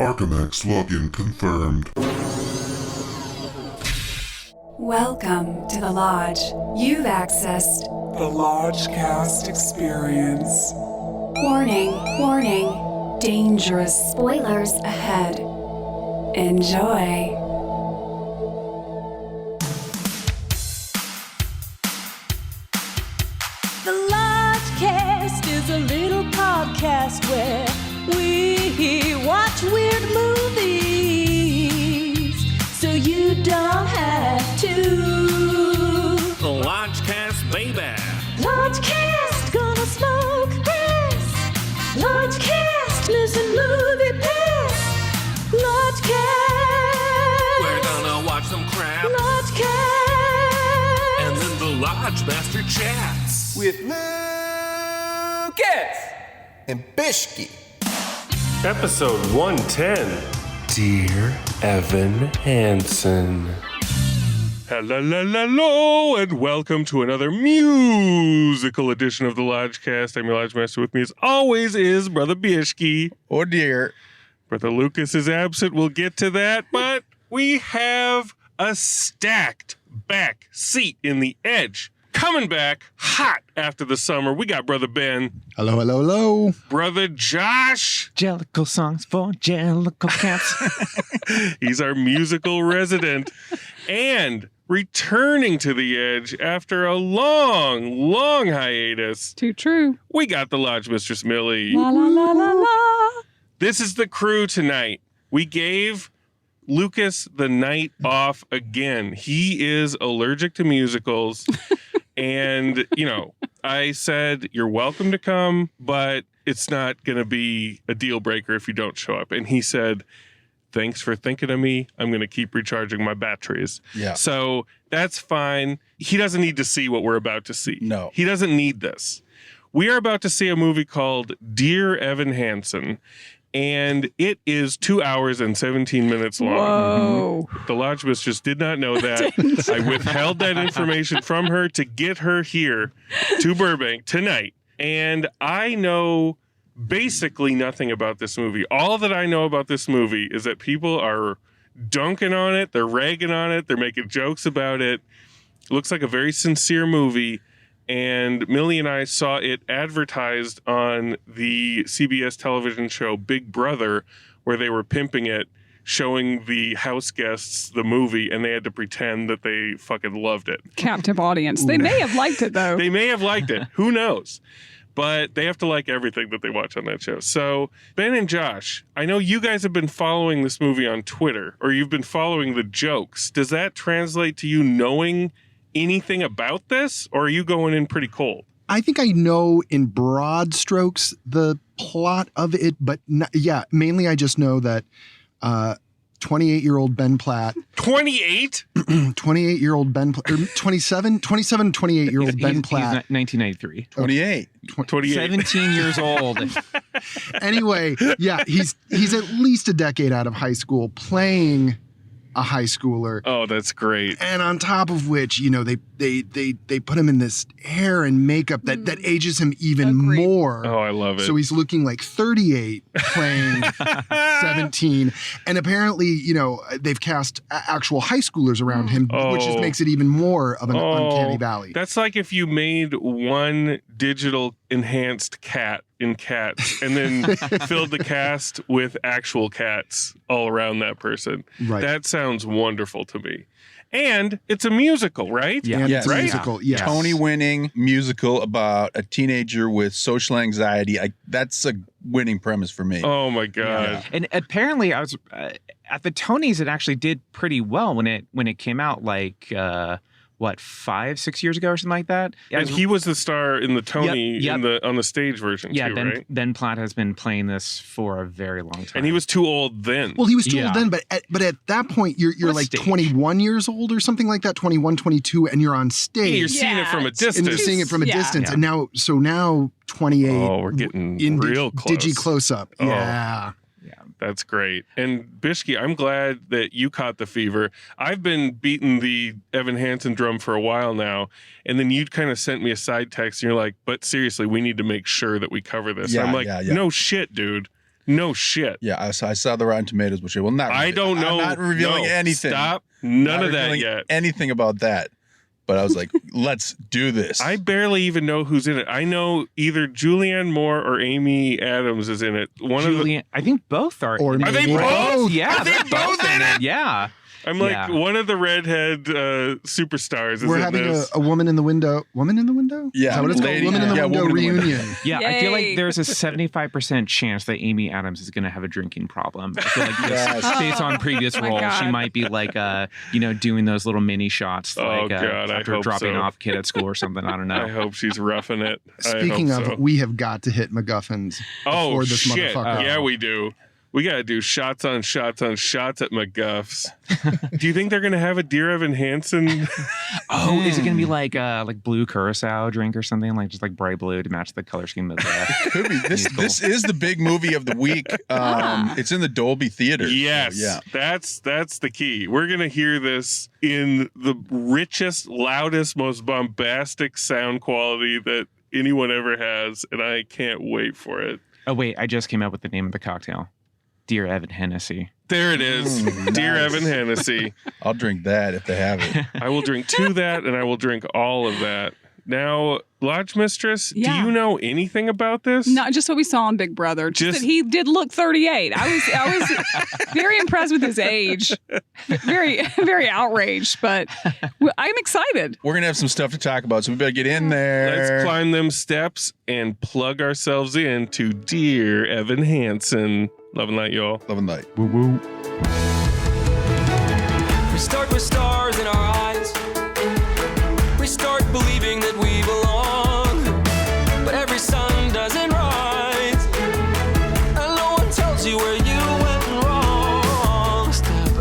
Archimex login confirmed. Welcome to the Lodge. You've accessed the Lodgecast experience. Warning, warning. Dangerous spoilers ahead. Enjoy. The Lodgecast is a little podcast where we watch weird movies, so you don't have to. The Lodgecast, baby. Lodgecast, gonna smoke grass. Lodgecast, listen movie pass. Lodgecast. We're gonna watch some crap. Lodgecast. And then the Lodge Master chats. With Lucas and Bishki. Episode 110. Dear Evan Hansen. Hello, and welcome to another musical edition of the Lodgecast. I'm your Lodge Master. With me, as always, is Brother Bishki. Oh dear. Brother Lucas is absent. We'll get to that, but we have a stacked back seat in the Edge. Coming back hot after the summer, we got Brother Ben. Hello. Brother Josh. Jellicle songs for Jellicle cats. He's our musical resident. And returning to the Edge after a long hiatus. Too true. We got the Lodge Mistress Millie. La la la la la. This is the crew tonight. We gave Lucas the night off again. He is allergic to musicals. And, I said, you're welcome to come, but it's not going to be a deal breaker if you don't show up. And he said, thanks for thinking of me. I'm going to keep recharging my batteries. Yeah. So that's fine. He doesn't need to see what we're about to see. No. He doesn't need this. We are about to see a movie called Dear Evan Hansen. And it is 2 hours and 17 minutes long. Whoa. The Lodge Mistress did not know that. I withheld that information from her to get her here to Burbank tonight. And I know basically nothing about this movie. All that I know about this movie is that people are dunking on it. They're ragging on it. They're making jokes about it. It looks like a very sincere movie. And Millie and I saw it advertised on the CBS television show Big Brother, where they were pimping it, showing the house guests the movie, and they had to pretend that they fucking loved it. Captive audience. They may have liked it, though. They may have liked it. Who knows? But they have to like everything that they watch on that show. So, Ben and Josh, I know you guys have been following this movie on Twitter, or you've been following the jokes. Does that translate to you knowing anything about this, or are you going in pretty cold? I think I know in broad strokes the plot of it, but mainly I just know that 28-year-old Ben Platt. 28? 28-year-old Ben Platt. 28-year-old Ben Platt. He's 1993. 28. 17 years old. Anyway, yeah, he's at least a decade out of high school playing a high schooler. Oh, that's great. And on top of which, they put him in this hair and makeup that ages him even more. Oh, I love it. So he's looking like 38 playing 17. And apparently, they've cast actual high schoolers around him, which just makes it even more of an uncanny valley. That's like if you made one digital enhanced cat in Cats and then filled the cast with actual cats all around that person. Right. That sounds wonderful to me. And it's a musical, right? Yeah, yes. It's a musical. Yes. Tony-winning musical about a teenager with social anxiety. That's a winning premise for me. Oh my God! Yeah. And apparently, I was at the Tonys. It actually did pretty well when it came out. Like 5-6 years ago or something like that. And he was the star in the Tony on the stage version too, right? Ben Platt has been playing this for a very long time. And he was too old then. Well, he was too old then, but at that point, you're like stage? 21 years old or something like that, 21, 22, and you're on stage. Yeah, you're seeing it from a distance. And you're seeing it from a distance. Yeah. And now 28. Oh, we're getting in real close. Digi close-up. Oh. Yeah. That's great. And Bishki, I'm glad that you caught the fever. I've been beating the Evan Hansen drum for a while now. And then you kind of sent me a side text and you're like, but seriously, we need to make sure that we cover this. Yeah, I'm like, yeah. no shit, dude. No shit. Yeah, I saw the Rotten Tomatoes, which I will not. I don't know. I'm not revealing anything. Stop. None Not of that revealing yet. Anything about that. But I was like, let's do this. I barely even know who's in it. I know either Julianne Moore or Amy Adams is in it. I think both are. Or Are they maybe- both? Yeah, Are they both in it? Yeah. I'm like, Yeah. one of the redhead superstars is We're in having this. a woman in the window. Woman in the window? Yeah, Is that what it's lady- called? Woman in the yeah, window woman in the window. reunion. Yeah, I feel Yay. like there's a 75% chance that Amy Adams is going to have a drinking problem. I feel like Yes. just based on previous Oh my roles, she God. might be like, doing those little mini shots, Oh, like God, I after hope dropping so. off kid at school or something. I don't know. I hope she's roughing it. Speaking I of, hope so. we have got to hit MacGuffins before this shit. motherfucker. Yeah, we do. We got to do shots on shots on shots at McGuff's. Do you think they're going to have a Dear Evan Hansen? Oh, is it going to be like blue curacao drink or something, like just like bright blue to match the color scheme of the Could be. This is the big movie of the week. It's in the Dolby Theater. Yes. So, yeah. That's the key. We're going to hear this in the richest, loudest, most bombastic sound quality that anyone ever has, and I can't wait for it. Oh, wait, I just came up with the name of the cocktail. Dear Evan Hennessy. There it is. Dear nice. Evan Hennessy. I'll drink that if they have it. I will drink to that, and I will drink all of that. Now, Lodge Mistress, Yeah. do you know anything about this? Not just what we saw on Big Brother, just that he did look 38. I was very impressed with his age. Very, very outraged, but I'm excited. We're going to have some stuff to talk about, so we better get in there. Let's climb them steps and plug ourselves in to Dear Evan Hansen. Love and light, y'all. Love and light. Woo woo. We start with stars in our eyes. We start believing that we belong. But every sun doesn't rise. And no one tells you where you went wrong. Step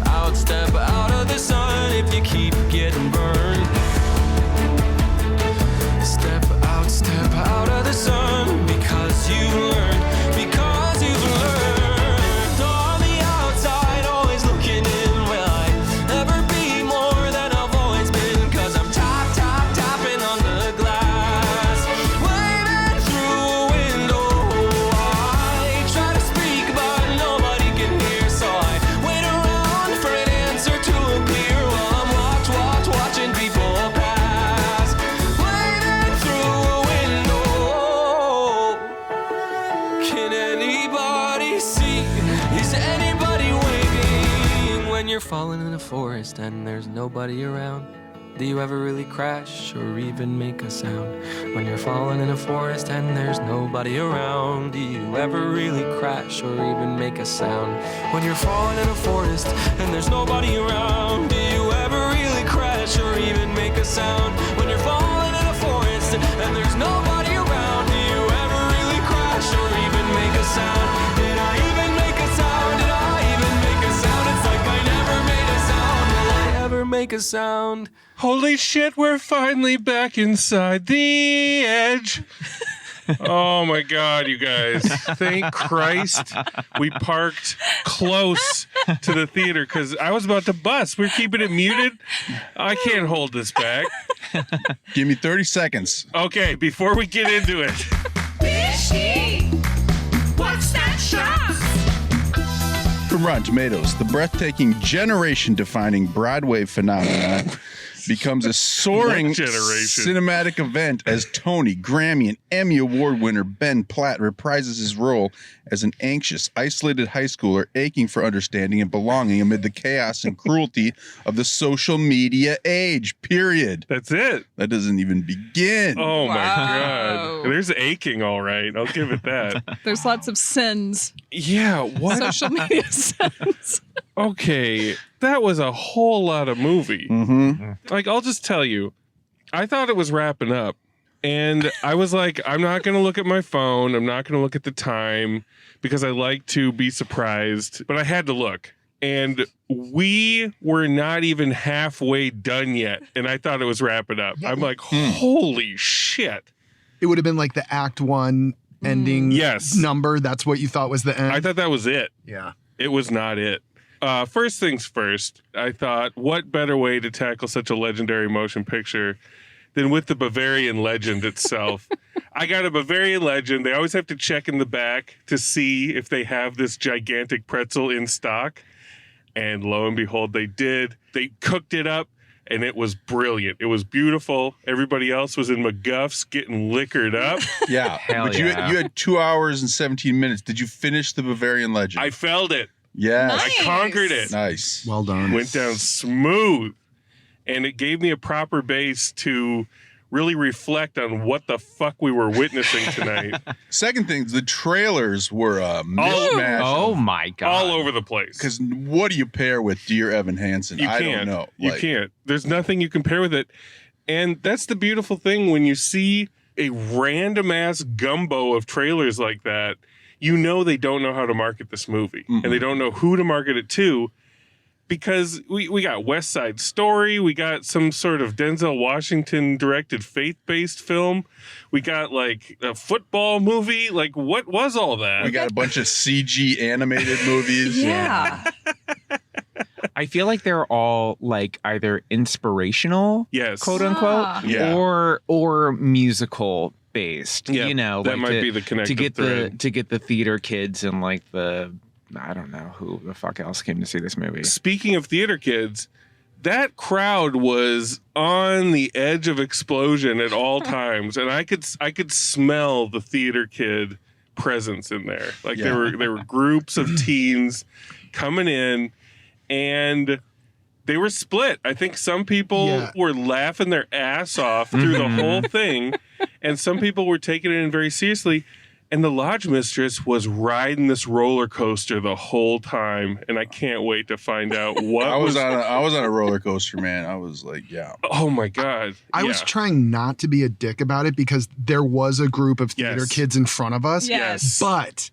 out of the sun if you keep getting burned. Step out of the sun because you learned. Because you've learned. On the outside, always looking in. Will I ever be more than I've always been? Cause I'm tapping on the glass. Waving through a window. I try to speak, but nobody can hear. So I wait around for an answer to appear while I'm watching people pass. Waving through a window. Can anybody see? Is anybody waving? When you're falling in a forest and there's nobody around, do you ever really crash or even make a sound? When you're falling in a forest and there's nobody around, do you ever really crash or even make a sound? When you're falling in a forest and there's nobody around, do you ever really crash or even make a sound? When you're falling in a forest and there's nobody around, do you ever really crash or even make a sound? Did I even make a sound? Did I even make a sound? It's like I never made a sound. Will I ever make a sound? Holy shit, we're finally back inside the edge. Oh my God, you guys. Thank Christ we parked close to the theater because I was about to bust. We're keeping it muted. I can't hold this back. Give me 30 seconds. Okay, before we get into it. What's that shot? From Rotten Tomatoes, the breathtaking, generation-defining Broadway phenomenon becomes a soaring What generation? cinematic event as Tony, Grammy, and Emmy Award winner Ben Platt reprises his role as an anxious, isolated high schooler aching for understanding and belonging amid the chaos and cruelty of the social media age, period. That's it. That doesn't even begin. Oh my Wow. God. There's aching, all right. I'll give it that. There's lots of sins, Yeah, what? social media sins. Okay, that was a whole lot of movie. Mm-hmm. Like, I'll just tell you, I thought it was wrapping up. And I was like, I'm not going to look at my phone. I'm not going to look at the time because I like to be surprised. But I had to look. And we were not even halfway done yet. And I thought it was wrapping up. I'm like, holy shit. It would have been like the act one ending Yes. number. That's what you thought was the end. I thought that was it. Yeah. It was not it. First things first, I thought, what better way to tackle such a legendary motion picture than with the Bavarian Legend itself. I got a Bavarian Legend. They always have to check in the back to see if they have this gigantic pretzel in stock. And lo and behold, they did. They cooked it up, and it was brilliant. It was beautiful. Everybody else was in McGuffs getting liquored up. Yeah. But you had 2 hours and 17 minutes. Did you finish the Bavarian Legend? I felt it. Yeah. Nice. I conquered it. Nice. Well done. Went down smooth. And it gave me a proper base to really reflect on what the fuck we were witnessing tonight. Second thing, the trailers were a mishmash. Oh my God. All over the place. Because what do you pair with Dear Evan Hansen? I don't know. You can't. There's nothing you can pair with it. And that's the beautiful thing when you see a random ass gumbo of trailers like that, you know they don't know how to market this movie. Mm-mm. And they don't know who to market it to. Because we got West Side Story, we got some sort of Denzel Washington directed faith-based film, we got like a football movie. Like, what was all that? We got a bunch of CG animated movies. Yeah. I feel like they're all like either inspirational, yes, quote unquote, yeah, or musical based. Yeah, you know, that like might be the connective thread. to get the theater kids and like the. I don't know who the fuck else came to see this movie. Speaking of theater kids, that crowd was on the edge of explosion at all times, and I could smell the theater kid presence in there. Like there were groups of teens coming in, and they were split. I think some people were laughing their ass off through the whole thing, and some people were taking it in very seriously. And the lodge mistress was riding this roller coaster the whole time, and I can't wait to find out what I was on a roller coaster, man. I was like, yeah. Oh my God. I was trying not to be a dick about it because there was a group of theater kids in front of us. Yes. But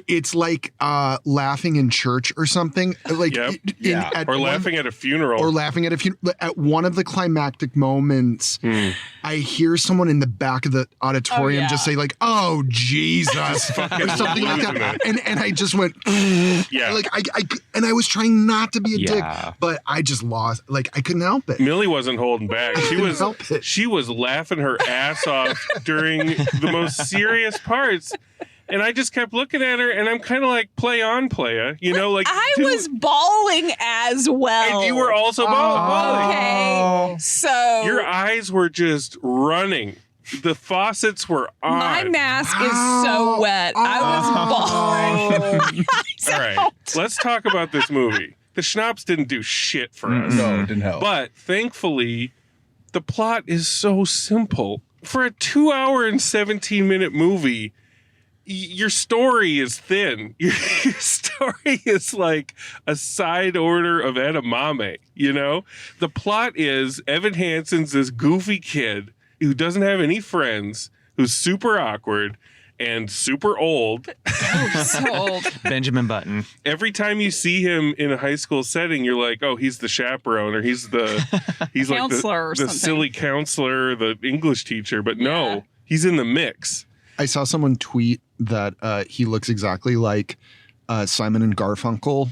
it's like laughing in church or something. Like or laughing at a funeral. Or laughing at a funeral. At one of the climactic moments, I hear someone in the back of the auditorium just say like, "Oh Jesus," or something like that. And I just went, like I was trying not to be a dick, but I just lost. Like I couldn't help it. Millie wasn't holding back. She was laughing her ass off during the most serious parts. And I just kept looking at her, and I'm kind of like, play on, playa. You know, like... I was bawling as well. And you were also bawling. Okay, so... Your eyes were just running. The faucets were on. My mask is so wet. I was bawling. All right, let's talk about this movie. The schnapps didn't do shit for us. No, it didn't help. But thankfully, the plot is so simple. For a 2 hour and 17-minute movie... Your story is thin. Your story is like a side order of edamame, you know? The plot is Evan Hansen's this goofy kid who doesn't have any friends, who's super awkward and super old. So old. Benjamin Button. Every time you see him in a high school setting, you're like, oh, he's the chaperone or he's counselor like the silly counselor, the English teacher. But no, he's in the mix. I saw someone tweet that he looks exactly like Simon and Garfunkel,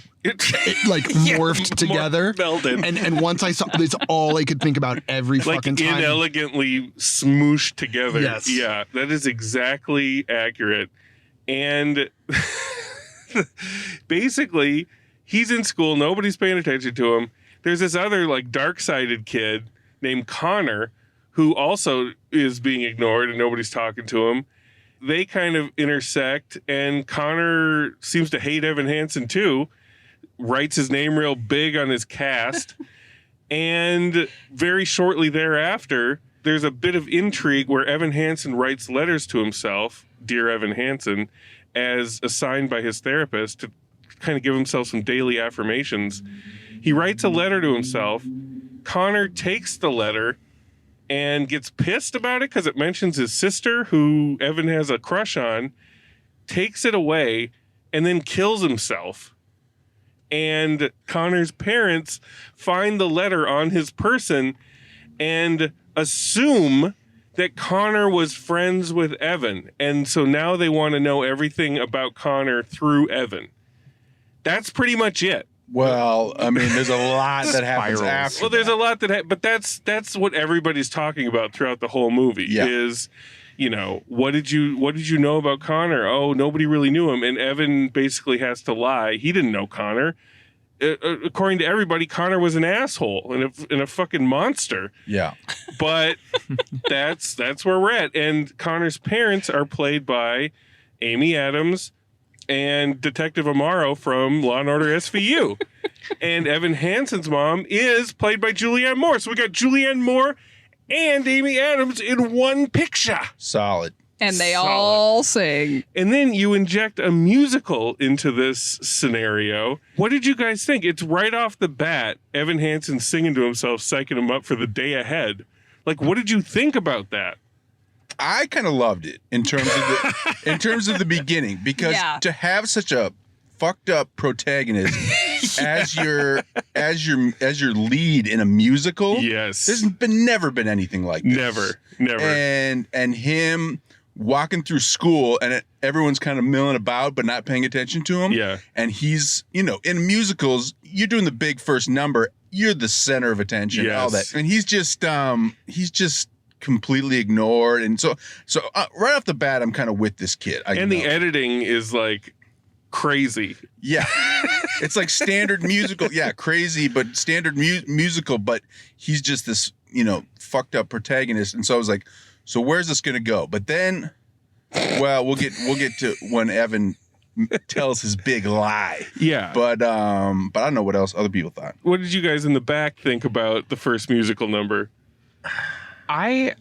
like morphed together. Melded. And once I saw, that's all I could think about every fucking time. Inelegantly smooshed together. Yes. Yeah, that is exactly accurate. And basically, he's in school. Nobody's paying attention to him. There's this other like dark-sided kid named Connor who also is being ignored and nobody's talking to him. They kind of intersect, and Connor seems to hate Evan Hansen too, writes his name real big on his cast, and very shortly thereafter, there's a bit of intrigue where Evan Hansen writes letters to himself, Dear Evan Hansen, as assigned by his therapist to kind of give himself some daily affirmations. He writes a letter to himself. Connor takes the letter and gets pissed about it because it mentions his sister, who Evan has a crush on, takes it away, and then kills himself. And Connor's parents find the letter on his person and assume that Connor was friends with Evan. And so now they want to know everything about Connor through Evan. That's pretty much it. Well, I mean, there's a lot that happens after. Well, there's a lot but that's what everybody's talking about throughout the whole movie. Yeah. Is, what did you know about Connor? Oh, nobody really knew him, and Evan basically has to lie. He didn't know Connor. According to everybody, Connor was an asshole and a fucking monster. Yeah. But that's where we're at. And Connor's parents are played by Amy Adams and Detective Amaro from Law & Order SVU. And Evan Hansen's mom is played by Julianne Moore. So we got Julianne Moore and Amy Adams in one picture. Solid. And they all sing. And then you inject a musical into this scenario. What did you guys think? It's right off the bat, Evan Hansen singing to himself, psyching him up for the day ahead. Like, what did you think about that? I kind of loved it in terms of the beginning, because to have such a fucked up protagonist as your lead in a musical, yes, there's never been anything like this. Never. And him walking through school and everyone's kind of milling about but not paying attention to him. Yeah. And he's, in musicals, you're doing the big first number, you're the center of attention, all that. And he's just completely ignored. And so right off the bat, I'm kind of with this kid. The editing is like crazy. Yeah. It's like standard musical. Yeah, crazy, but standard musical. But he's just this, fucked up protagonist. And so I was like, so where's this going to go? But then, well, we'll get to when Evan tells his big lie. Yeah. But I don't know what else other people thought. What did you guys in the back think about the first musical number? I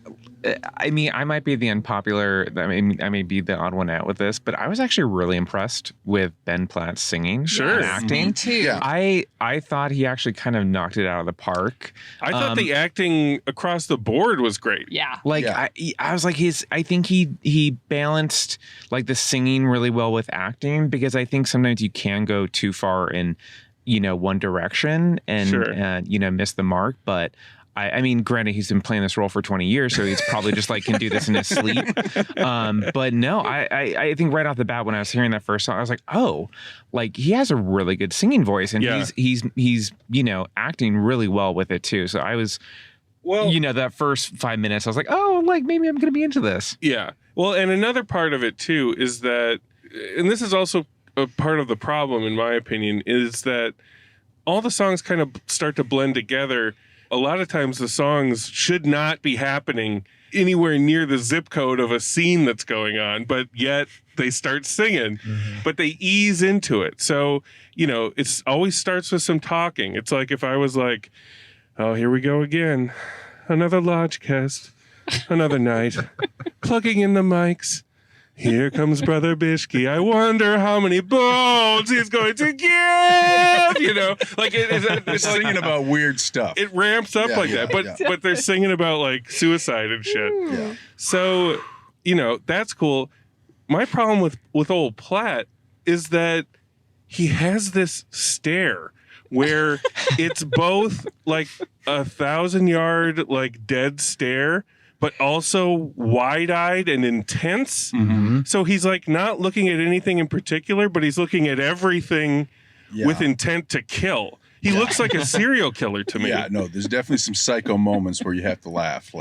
mean, I might be the unpopular. I may be the odd one out with this, but I was actually really impressed with Ben Platt's singing and acting. Me too. Yeah. I thought he actually kind of knocked it out of the park. I thought the acting across the board was great. Yeah. I was like I think he balanced like the singing really well with acting, because I think sometimes you can go too far in, one direction and miss the mark, but I mean, granted, he's been playing this role for 20 years, so he's probably just like can do this in his sleep. But no, I think right off the bat when I was hearing that first song, I was like, oh, like he has a really good singing voice, and he's acting really well with it too. So I was, that first 5 minutes, I was like, oh, like maybe I'm going to be into this. Yeah. Well, and another part of it too is that, and this is also a part of the problem, in my opinion, is that all the songs kind of start to blend together. A lot of times the songs should not be happening anywhere near the zip code of a scene that's going on, but yet they start singing, but they ease into it. So, it's always starts with some talking. It's like if I was like, oh, here we go again. Another Lodgecast, another night, plugging in the mics. Here comes Brother Bishke. I wonder how many bones he's going to give. It's singing about weird stuff. It ramps up that, but they're singing about like suicide and shit. Yeah. So, that's cool. My problem with old Platt is that he has this stare where it's both like 1,000-yard like dead stare, but also wide-eyed and intense. Mm-hmm. So he's like not looking at anything in particular, but he's looking at everything with intent to kill. He looks like a serial killer to me. Yeah, no, there's definitely some psycho moments where you have to laugh.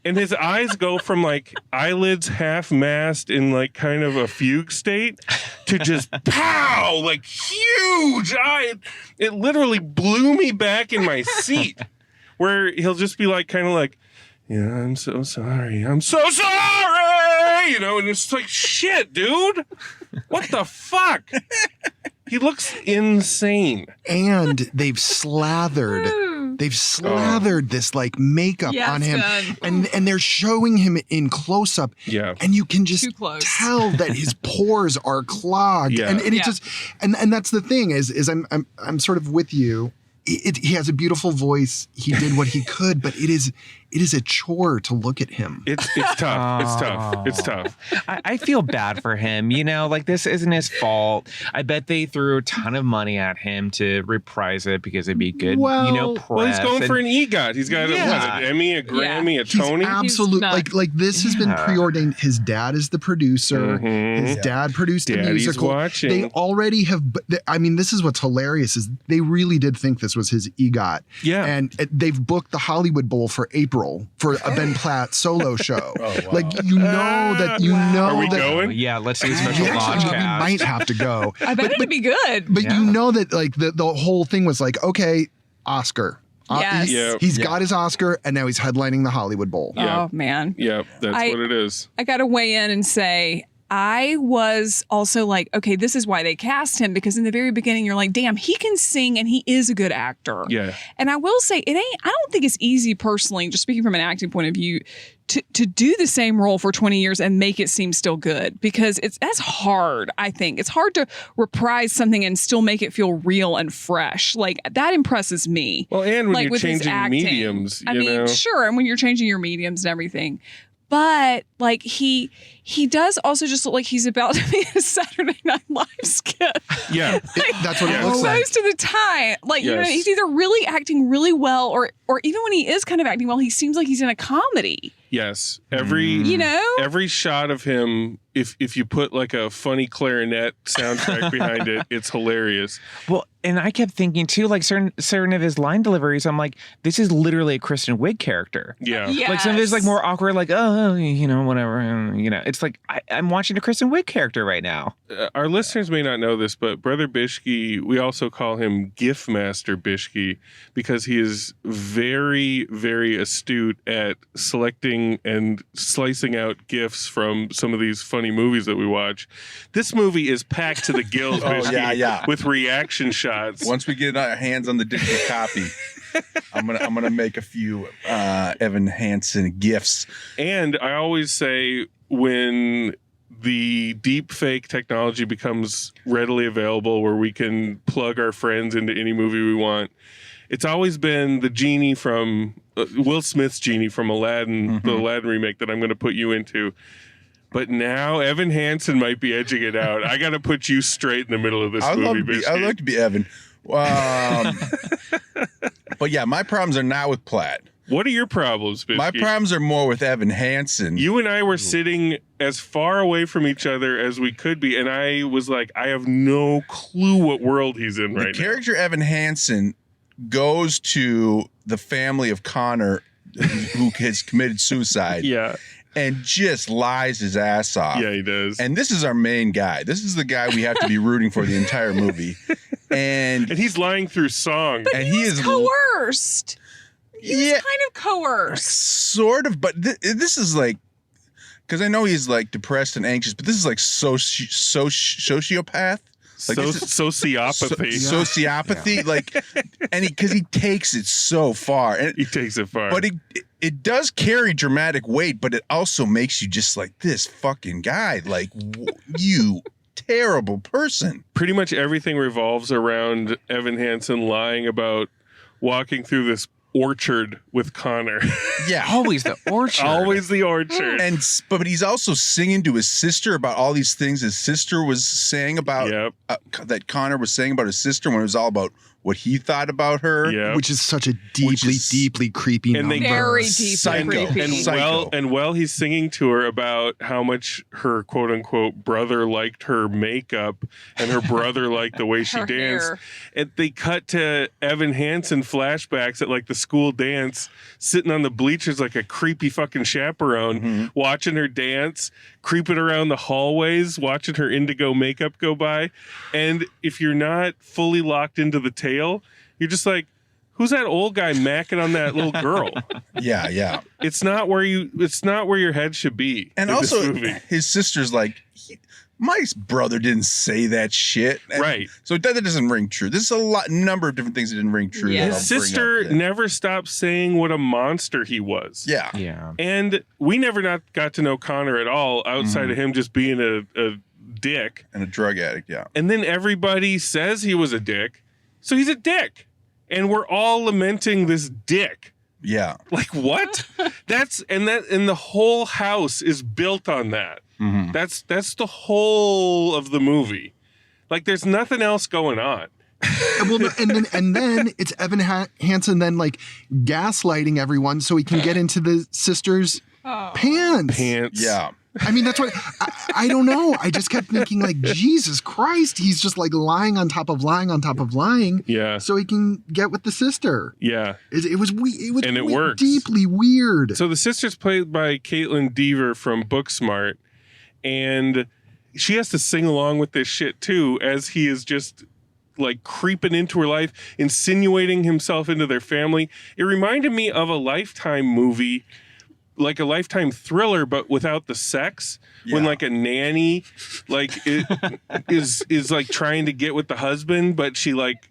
And his eyes go from like eyelids half-mast in like kind of a fugue state to just pow, like huge eye. It literally blew me back in my seat, where he'll just be like kind of like, yeah, I'm so sorry. I'm so sorry. And it's like, shit, dude. What the fuck? He looks insane. And they've slathered this like makeup on him. And they're showing him in close up. Yeah. And you can just tell that his pores are clogged. Yeah. And it just and that's the thing is I'm sort of with you. he has a beautiful voice. He did what he could, but it is a chore to look at him. It's tough. It's tough. I feel bad for him. Like this isn't his fault. I bet they threw a ton of money at him to reprise it because it'd be good, press. Well, he's going for an EGOT. He's got an Emmy, a Grammy, a Tony. Absolutely. Like this has been preordained. His dad is the producer. His dad produced the musical. Watching. They already have. I mean, this is what's hilarious is they really did think this was his EGOT. Yeah. And they've booked the Hollywood Bowl for April for a Ben Platt solo show. Oh, wow. Like Are we going? Yeah, let's do a special launch we cast. might have to go. I bet it'd be good. But that like the whole thing was like, okay, Oscar. Yes. He's got his Oscar, and now he's headlining the Hollywood Bowl. Oh, man. Yeah, that's what it is. I got to weigh in and say, I was also like, okay, this is why they cast him, because in the very beginning, you're like, damn, he can sing and he is a good actor. Yeah. And I will say, I don't think it's easy personally, just speaking from an acting point of view, to do the same role for 20 years and make it seem still good, because that's hard. I think it's hard to reprise something and still make it feel real and fresh. Like that impresses me. Well, and when like, you're with his changing acting. mediums, I mean, sure, and when you're changing your mediums and everything. But like he does also just look like he's about to be a Saturday Night Live skit. Yeah, that's what it looks like. Most of the time, like he's either really acting really well, or even when he is kind of acting well, he seems like he's in a comedy. Yes, every shot of him. If you put like a funny clarinet soundtrack behind it, it's hilarious. Well, and I kept thinking too, like certain of his line deliveries, I'm like, this is literally a Kristen Wiig character. Yeah, yes. Like some of his like more awkward, like whatever, it's like I'm watching a Kristen Wiig character right now. Our listeners may not know this, but Brother Bishke, we also call him GIF Master Bishke because he is very, very astute at selecting and slicing out GIFs from some of these funny movies that we watch. This movie is packed to the gills, Bishke, with reaction shots. Once we get our hands on the digital copy, I'm gonna make a few Evan Hansen gifs. And I always say when the deep fake technology becomes readily available where we can plug our friends into any movie we want, it's always been the genie from Will Smith's genie from Aladdin, the Aladdin remake that I'm going to put you into. But now Evan Hansen might be edging it out. I got to put you straight in the middle of this movie. I'd like to be Evan. But yeah, my problems are not with Platt. What are your problems, Bishke? My problems are more with Evan Hansen. You and I were sitting as far away from each other as we could be, and I was like, I have no clue what world he's in right now. The character Evan Hansen goes to the family of Connor who has committed suicide. Yeah. And just lies his ass off. Yeah, he does. And this is our main guy. This is the guy we have to be rooting for the entire movie. And he's lying through song. But he is coerced. He was kind of coerced. Sort of, but this is like, because I know he's like depressed and anxious, but this is like sociopath. Like sociopathy. Sociopathy. Like, and because he takes it so far. And he takes it far. But it does carry dramatic weight, but it also makes you just like, this fucking guy, like, you terrible person. Pretty much everything revolves around Evan Hansen lying about walking through this orchard with Connor. Yeah. Always the orchard. Always the orchard. But he's also singing to his sister about all these things his sister was saying about, that Connor was saying about his sister when it was all about what he thought about her. Yeah. Which is such a deeply creepy number. Very deeply creepy. And while he's singing to her about how much her quote unquote brother liked her makeup and her brother liked the way she danced, and they cut to Evan Hansen flashbacks at like the school dance, sitting on the bleachers like a creepy fucking chaperone, watching her dance, creeping around the hallways, watching her indigo makeup go by. And if you're not fully locked into the tale, you're just like, who's that old guy macking on that little girl? Yeah. It's not where your head should be. And also, his sister's like, my brother didn't say that shit. And right. So that doesn't ring true. There's a number of different things that didn't ring true. Yeah. His sister never stopped saying what a monster he was. Yeah. And we never got to know Connor at all outside of him just being a dick. And a drug addict, yeah. And then everybody says he was a dick. So he's a dick. And we're all lamenting this dick. Yeah. Like what? And the whole house is built on that. Mm-hmm. That's the whole of the movie. Like there's nothing else going on. Well, and then it's Evan Hansen then like gaslighting everyone so he can get into the sister's pants. Yeah. I mean, that's what I don't know. I just kept thinking like, Jesus Christ, he's just like lying on top of lying on top of lying. Yeah. So he can get with the sister. Yeah. It was and it works. Deeply weird. So the sister's played by Kaitlyn Dever from Booksmart, and she has to sing along with this shit too, as he is just like creeping into her life, insinuating himself into their family. It reminded me of a Lifetime movie, like a Lifetime thriller, but without the sex. Yeah. When like a nanny like is like trying to get with the husband, but she like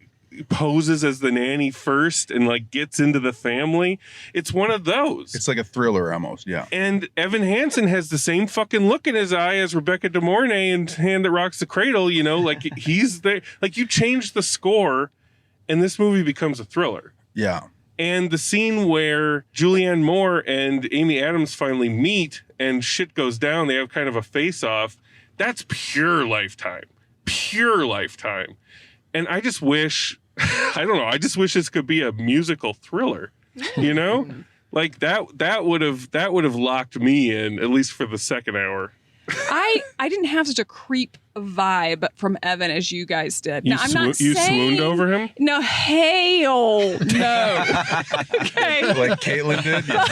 poses as the nanny first and like gets into the family. It's one of those. It's like a thriller almost, yeah. And Evan Hansen has the same fucking look in his eye as Rebecca De Mornay in Hand That Rocks the Cradle, you know, like he's there. Like you change the score and this movie becomes a thriller. Yeah. And the scene where Julianne Moore and Amy Adams finally meet and shit goes down, they have kind of a face-off. That's pure Lifetime. Pure Lifetime. And I just wish, I don't know, I just wish this could be a musical thriller, you know? Like that would have locked me in, at least for the second hour. I didn't have such a creep vibe from Evan as you guys did. Now, I'm not you saying, swooned over him? No, hell no. Okay. Like Kaitlyn did? Yeah.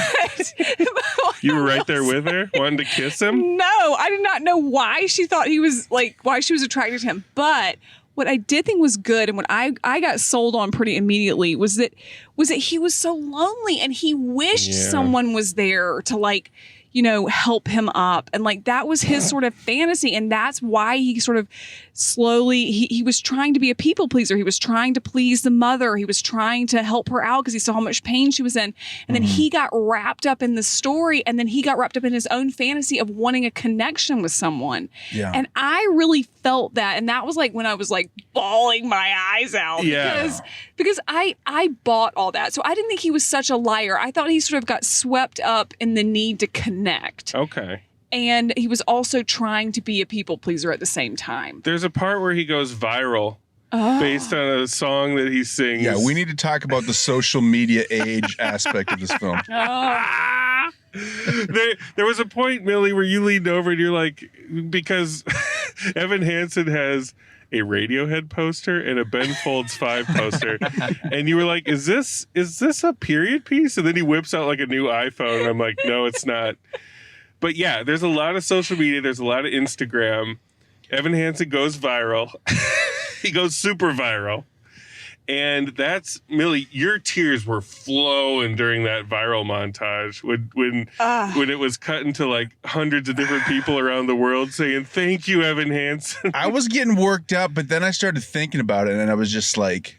You were right there with her, wanting to kiss him? No, I did not know why she thought he was like, why she was attracted to him. But what I did think was good and what I got sold on pretty immediately was that he was so lonely and he wished someone was there to like, you know, help him up. And like that was his sort of fantasy. And that's why he sort of slowly, he was trying to be a people pleaser. He was trying to please the mother. He was trying to help her out because he saw how much pain she was in. And then he got wrapped up in the story. And then he got wrapped up in his own fantasy of wanting a connection with someone. Yeah. And I really felt that. And that was like when I was like bawling my eyes out. Yeah. Because I bought all that. So I didn't think he was such a liar. I thought he sort of got swept up in the need to connect. Okay. And he was also trying to be a people pleaser at the same time. There's a part where he goes viral based on a song that he sings. Yeah, we need to talk about the social media age aspect of this film. There was a point, Millie, where you leaned over and you're like, because Evan Hansen has a Radiohead poster and a Ben Folds 5 poster. And you were like, is this a period piece? And then he whips out like a new iPhone. And I'm like, no, it's not. But yeah, there's a lot of social media. There's a lot of Instagram. Evan Hansen goes viral. He goes super viral. And that's, Millie, your tears were flowing during that viral montage when it was cut into like hundreds of different people around the world saying, thank you, Evan Hansen. I was getting worked up, but then I started thinking about it and I was just like,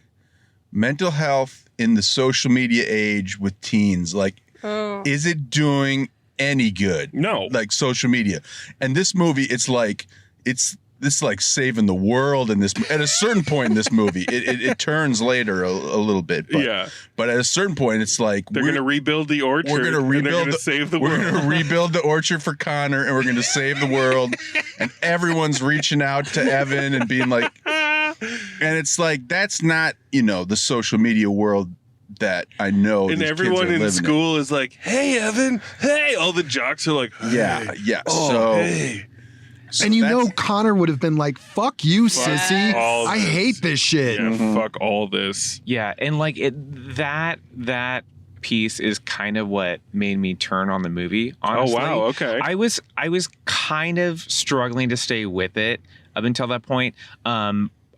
mental health in the social media age with teens, like, is it doing any good? No. Like social media. And this movie, it's like saving the world in this at a certain point in this movie. It turns later a little bit. But, but at a certain point it's like they're gonna rebuild the orchard. We're gonna rebuild save the world. We're gonna rebuild the orchard for Connor and we're gonna save the world. And everyone's reaching out to Evan and being like, and it's like that's not, you know, the social media world that I know. And everyone in school is like, hey Evan, hey, all the jocks are like, hey. Yeah. Oh, so hey. And you know Connor would have been like, fuck you, sissy. I hate this shit. Yeah, fuck all this. Yeah, and like that piece is kind of what made me turn on the movie, honestly. Oh wow, okay. I was kind of struggling to stay with it up until that point.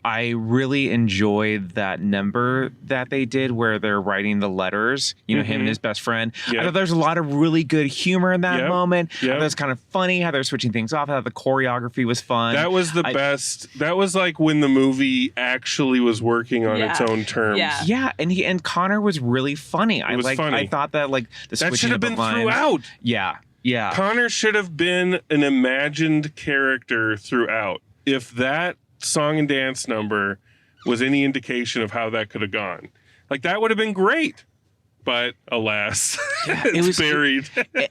I really enjoyed that number that they did where they're writing the letters, you know, him and his best friend. Yep. I thought there's a lot of really good humor in that moment. Yep. I thought it was kind of funny how they're switching things off. I thought the choreography was fun. That was the best. That was like when the movie actually was working on its own terms. Yeah, and Connor was really funny. It was funny. I thought that like the that should switching have of the been lines, throughout. Yeah. Connor should have been an imagined character throughout. If that song and dance number was any indication of how that could have gone. Like that would have been great. But alas, Yeah, it's it was buried.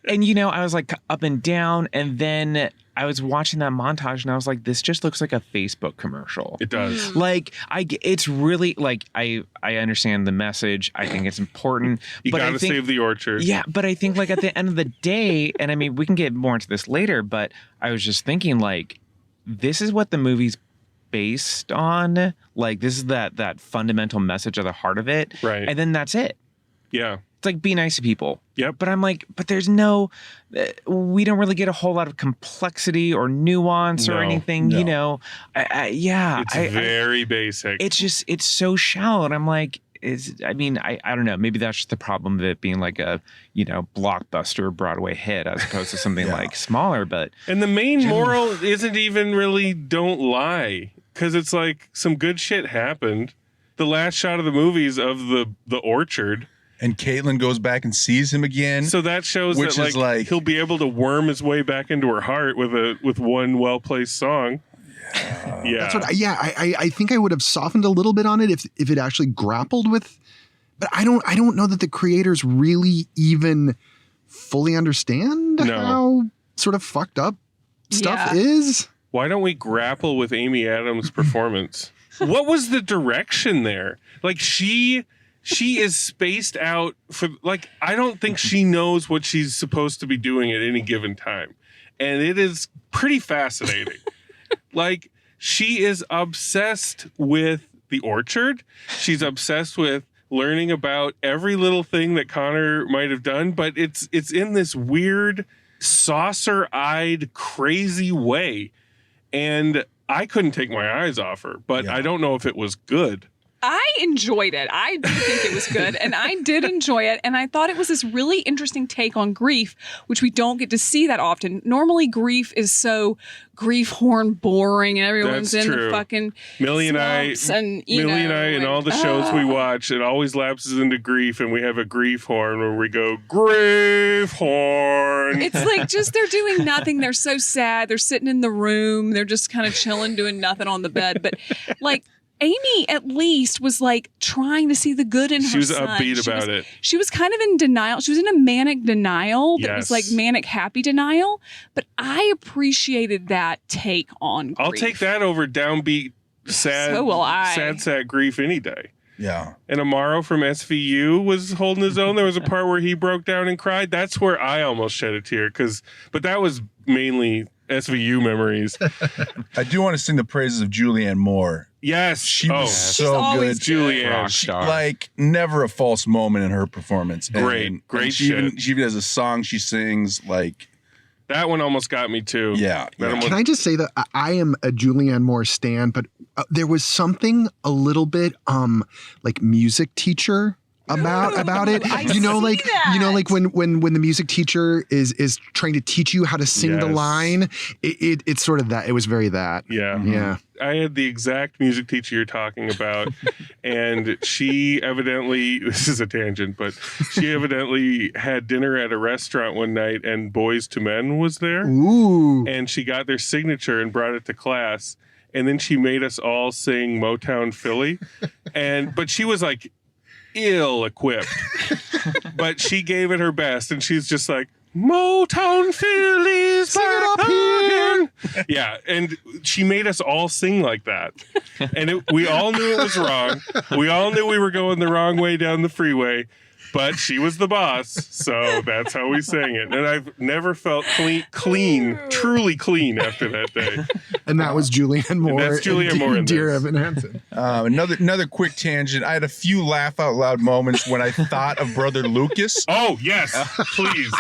And I was like up and down, and then I was watching that montage, and I was like, "This just looks like a Facebook commercial." It does. Like it's really like I understand the message. I think it's important. You but got to save the orchard. Yeah, but I think like at the end of the day, and I mean we can get more into this later, but I was just thinking like, this is what the movie's based on. Like this is that fundamental message at the heart of it, right? And then that's it. Yeah. It's like be nice to people. Yep. But I'm like, but there's no, we don't really get a whole lot of complexity or nuance or anything, yeah. It's very basic. It's just, it's so shallow. And I'm like, I don't know. Maybe that's just the problem of it being like a, blockbuster Broadway hit as opposed to something like smaller. But and the main moral isn't even really don't lie, because it's like some good shit happened. The last shot of the movies of the orchard. And Kaitlyn goes back and sees him again. So that shows that like he'll be able to worm his way back into her heart with one well-placed song. Yeah. That's what I think I would have softened a little bit on it if it actually grappled with, but I don't know that the creators really even fully understand how sort of fucked up stuff is. Why don't we grapple with Amy Adams' performance? What was the direction there? Like she is spaced out for like, I don't think she knows what she's supposed to be doing at any given time. And it is pretty fascinating. Like she is obsessed with the orchard. She's obsessed with learning about every little thing that Connor might have done, but it's in this weird saucer-eyed crazy way. And I couldn't take my eyes off her, but I don't know if it was good. I enjoyed it. I do think it was good, and I did enjoy it. And I thought it was this really interesting take on grief, which we don't get to see that often. Normally, grief is so grief horn boring, and everyone's That's in true. the fucking Millie and I and all the shows we watch, it always lapses into grief, and we have a grief horn where we go, grief horn. It's like just they're doing nothing. They're so sad. They're sitting in the room. They're just kind of chilling, doing nothing on the bed. But like, Amy at least was like trying to see the good in her son. She was upbeat about it. She was kind of in denial. She was in a manic denial that was like manic happy denial. But I appreciated that take on grief. I'll take that over downbeat, sad, So will I. sad grief any day. Yeah. And Amaro from SVU was holding his own. There was a part where he broke down and cried. That's where I almost shed a tear, but that was mainly SVU memories. I do want to sing the praises of Julianne Moore. Yes. She was so good. Julianne. She, like, never a false moment in her performance. Great she even has a song she sings, like... That one almost got me too. Yeah. Can I just say that I am a Julianne Moore stan, but there was something a little bit like music teacher about it. Like when the music teacher is trying to teach you how to sing the line, it's sort of that. It was very that. Yeah. Yeah. I had the exact music teacher you're talking about, and she evidently, this is a tangent, but she evidently had dinner at a restaurant one night, and Boys to Men was there. Ooh. And she got their signature and brought it to class, and then she made us all sing Motown Philly, but she was like ill-equipped, but she gave it her best, and she's just like, Motown Phillies back again. Yeah, and she made us all sing like that. And we all knew it was wrong. We all knew we were going the wrong way down the freeway, but she was the boss, so that's how we sang it. And I've never felt clean, truly clean after that day. And that was Julianne Moore. And that's Julianne Moore in Dear this. Evan Hansen. Another quick tangent. I had a few laugh out loud moments when I thought of Brother Lucas. Oh, yes, please.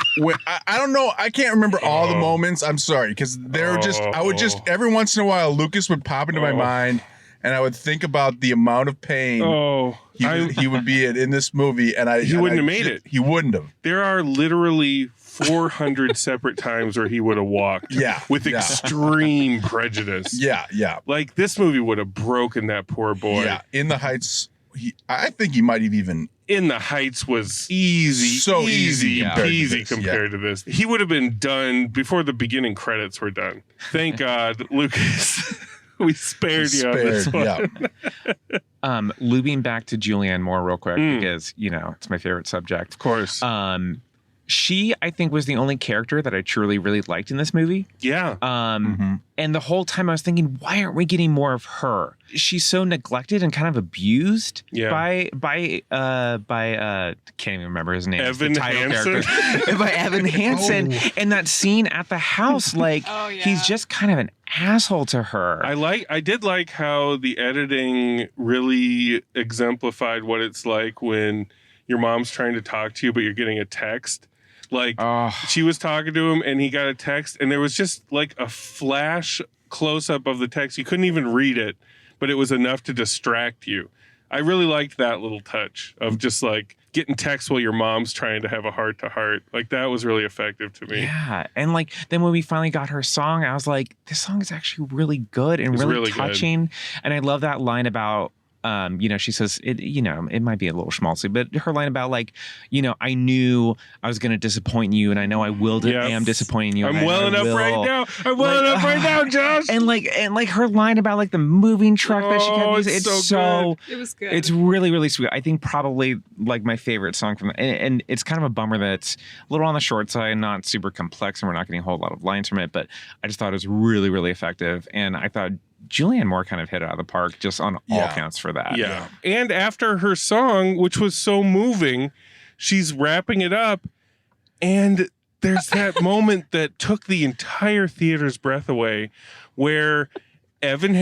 I don't know. I can't remember all the moments. I'm sorry, because I would just, every once in a while, Lucas would pop into my mind, and I would think about the amount of pain he would be in this movie, and he wouldn't have made it. He wouldn't have. There are literally 400 separate times where he would have walked with extreme prejudice. Yeah. Like, this movie would have broken that poor boy. Yeah, In the Heights, I think he might have even... In the Heights was easy peasy compared to this. He would have been done before the beginning credits were done. Thank God, Lucas. We spared you on this one. Looping back to Julianne Moore real quick because, it's my favorite subject. Of course. She, I think, was the only character that I truly really liked in this movie. Yeah. And the whole time I was thinking, why aren't we getting more of her? She's so neglected and kind of abused by can't even remember his name. Evan Hansen. By Evan Hansen. And that scene at the house, he's just kind of an asshole to her. I did like how the editing really exemplified what it's like when your mom's trying to talk to you, but you're getting a text. She was talking to him and he got a text and there was just like a flash close up of the text. You couldn't even read it, but it was enough to distract you. I really liked that little touch of just like getting text while your mom's trying to have a heart to heart. Like that was really effective to me. Yeah. And then when we finally got her song, I was like, this song is actually really good and really touching. Good. And I love that line about, she says it might be a little schmaltzy, but her line about I knew I was going to disappoint you and I know I am disappointing you. I'm welling up right now. I'm welling up right now, Josh. And her line about the moving truck that she kept using. It's so good. It was good. It's really, really sweet. I think probably my favorite song from and it's kind of a bummer that it's a little on the short side, not super complex, and we're not getting a whole lot of lines from it, but I just thought it was really, really effective. And I thought Julianne Moore kind of hit it out of the park just on all counts for that. Yeah. And after her song, which was so moving, she's wrapping it up. And there's that moment that took the entire theater's breath away where Evan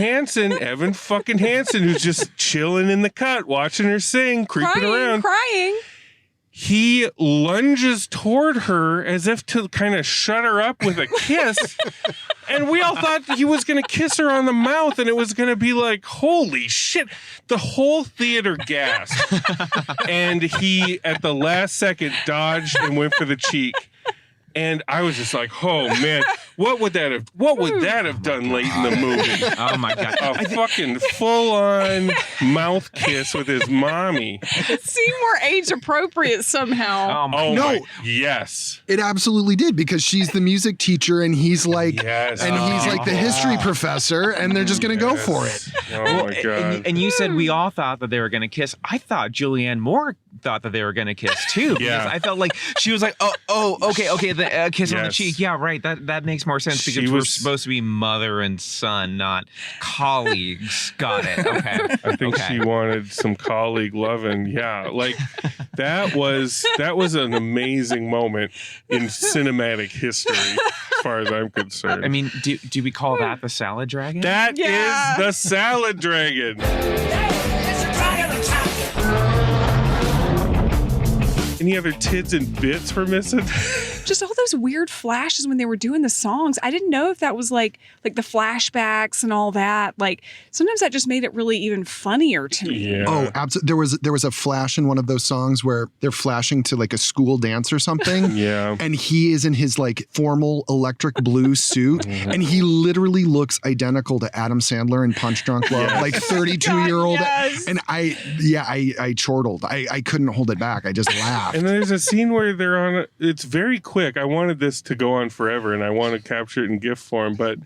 fucking Hansen, who's just chilling in the cut, watching her sing, creeping around. Crying. He lunges toward her as if to kind of shut her up with a kiss. And we all thought he was going to kiss her on the mouth and it was going to be like, holy shit. The whole theater gasped. And he, at the last second, dodged and went for the cheek. And I was just like, oh man, what would that have done late in the movie? Oh my God. A fucking full-on mouth kiss with his mommy. It seemed more age appropriate somehow. Yes. It absolutely did, because she's the music teacher and he's like the history professor, and they're just gonna go for it. Oh my God. And you said we all thought that they were gonna kiss. I thought Julianne Moore thought that they were gonna kiss too. Because I felt like she was like, okay, the kiss on the cheek. Yeah, right. That makes more sense because we're supposed to be mother and son, not colleagues. Got it. Okay. I think she wanted some colleague loving. Yeah, that was an amazing moment in cinematic history, as far as I'm concerned. I mean, do we call that the salad dragon? That is the salad dragon. Any other tids and bits we're missing? Just all those weird flashes when they were doing the songs. I didn't know if that was like the flashbacks and all that. Sometimes that just made it really even funnier to me. Yeah. Oh, absolutely. There was a flash in one of those songs where they're flashing to a school dance or something. Yeah. And he is in his formal electric blue suit, and he literally looks identical to Adam Sandler in Punch Drunk Love, 32-year-old. Yes. And I chortled. I couldn't hold it back. I just laughed. And there's a scene where they're on it's very quick. I wanted this to go on forever and I want to capture it in GIF form, but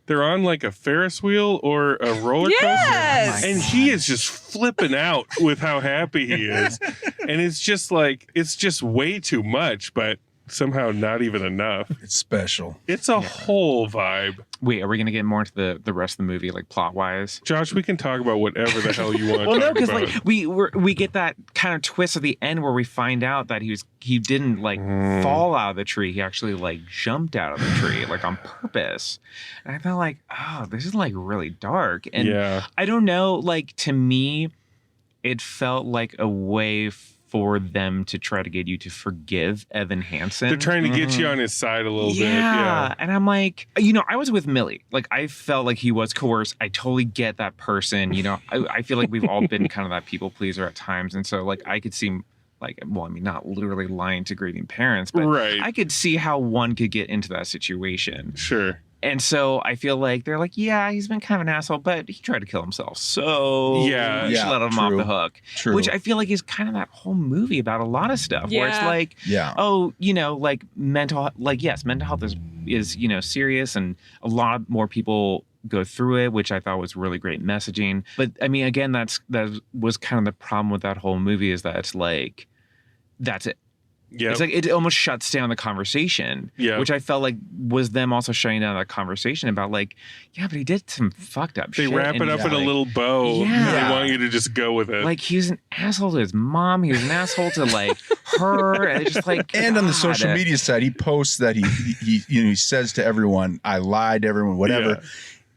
they're on a Ferris wheel or a roller coaster. Yes! And he is just flipping out with how happy he is. And it's just it's just way too much, but somehow not even enough. It's special. It's a whole vibe. Wait, are we going to get more into the rest of the movie, plot-wise? Josh, we can talk about whatever the hell you want to well, talk no, about. because we get that kind of twist at the end where we find out that he didn't fall out of the tree. He actually jumped out of the tree on purpose. And I felt this is really dark. And I don't know, to me, it felt like a way for them to try to get you to forgive Evan Hansen. They're trying to get you on his side a little bit. Yeah. And I'm I was with Millie. I felt like he was coerced. I totally get that person. I feel like we've all been kind of that people pleaser at times. And so I could see not literally lying to grieving parents, but I could see how one could get into that situation. Sure. And so I feel like they're he's been kind of an asshole, but he tried to kill himself. So we should let him off the hook. True. Which I feel like is kind of that whole movie about a lot of stuff where it's mental, mental health is serious, and a lot more people go through it, which I thought was really great messaging. But I mean, again, that was kind of the problem with that whole movie, is that it's like, that's it. Yeah, it's like it almost shuts down the conversation. Yeah, which I felt like was them also shutting down that conversation about like, yeah, but he did some fucked up shit. They wrap it up in a little bow. Yeah, they want you to just go with it. Like, he was an asshole to his mom. He was an asshole to like her, and it's just like. And on the social media side, he posts that he says to everyone, "I lied to everyone," whatever. Yeah.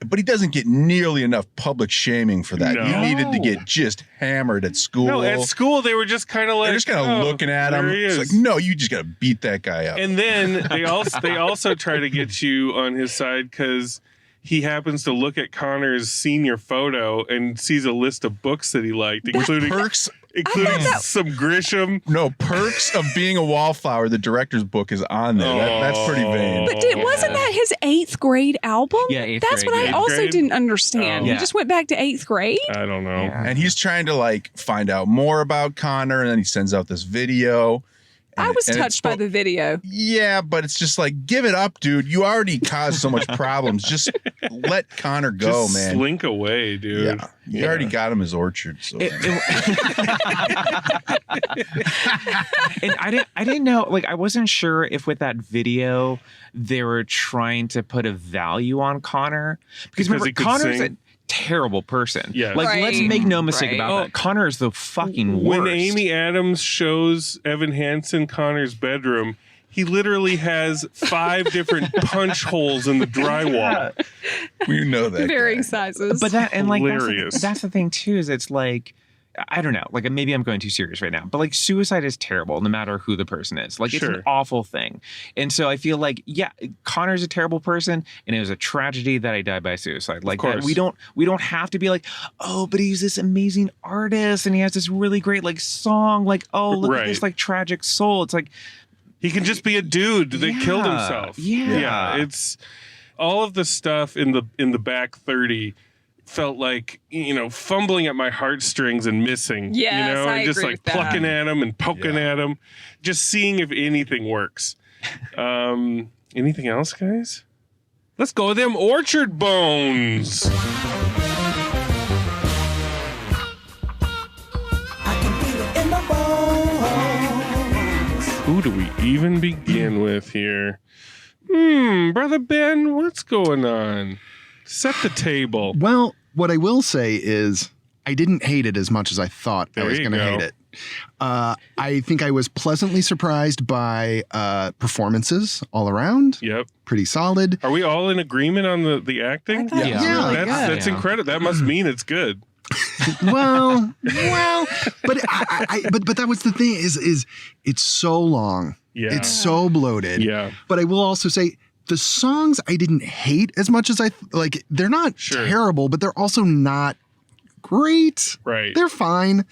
But he doesn't get nearly enough public shaming for that. No. He needed to get just hammered at school. No, at school they were just kind of like, they're just kind of looking at him. It's like, no, you just got to beat that guy up. And then they also try to get you on his side because he happens to look at Connor's senior photo and sees a list of books that he liked, including some Grisham. No, Perks of Being a Wallflower, the director's book, is on there. That's pretty vain. But wasn't that his 8th grade album? Yeah, 8th That's grade. what I also didn't understand. Yeah. He just went back to 8th grade? I don't know. Yeah. And he's trying to like find out more about Connor, and then he sends out this video. I was touched by the video. Yeah, but it's just like, give it up, dude. You already caused so much problems. Just let Connor go, just man. Slink away, dude. Yeah, you already got him his orchard. So. And I didn't know. Like, I wasn't sure if with that video they were trying to put a value on Connor because remember, Connor's a terrible person. Yeah. Like, let's make no mistake about that. Connor is the fucking worst. When Amy Adams shows Evan Hansen Connor's bedroom, he literally has 5 different punch holes in the drywall. We know that. Varying sizes. But that, and like, hilarious. That's the thing too, is it's like, I don't know, like maybe I'm going too serious right now, but like suicide is terrible no matter who the person is. Like, it's an awful thing. And so I feel like, yeah, Connor's a terrible person and it was a tragedy that he died by suicide. Like, that we don't have to be like, oh, but he's this amazing artist and he has this really great like song. Like, oh, look at this like tragic soul. It's like, he can just be a dude that killed himself. Yeah. It's all of the stuff in the back 30 felt like, fumbling at my heartstrings and missing. Yes, I just agree like with plucking at him and poking at him, just seeing if anything works. Anything else, guys? Let's go with them orchard bones. Who do we even begin with here? Brother Ben, what's going on? Set the table. Well, what I will say is I didn't hate it as much as I thought I was going to hate it. I think I was pleasantly surprised by performances all around. Yep. Pretty solid. Are we all in agreement on the acting? Yeah. That's incredible. That must mean it's good. well, but but that was the thing is it's so long. Yeah. It's so bloated. Yeah. But I will also say, the songs I didn't hate as much as I like. They're not terrible, but they're also not great. Right. They're fine.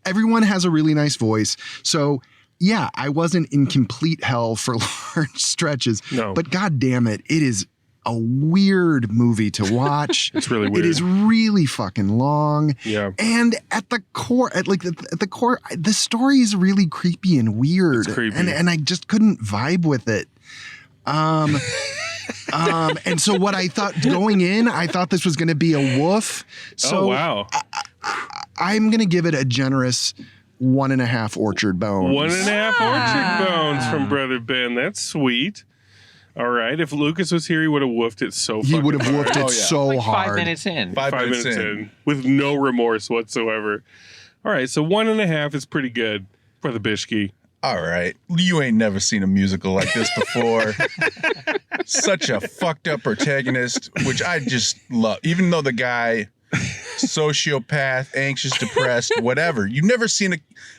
Everyone has a really nice voice. So yeah, I wasn't in complete hell for large stretches. No. But God damn it, it is a weird movie to watch. It's really weird. It is really fucking long. Yeah. And at the core, at the core, the story is really creepy and weird. It's creepy. And I just couldn't vibe with it. And so what I thought going in, I thought this was going to be a woof. So wow. I'm going to give it a generous 1.5 orchard bones. 1.5 orchard bones from Brother Ben. That's sweet. All right. If Lucas was here, he would have woofed it so fucking He would have hard. woofed it so like hard. 5 minutes in. 5 minutes in. With no remorse whatsoever. All right. So 1.5 is pretty good, Brother Bishke. All right. You ain't never seen a musical like this before. Such a fucked up protagonist, which I just love. Even though the guy, sociopath, anxious, depressed, whatever. You've never seen a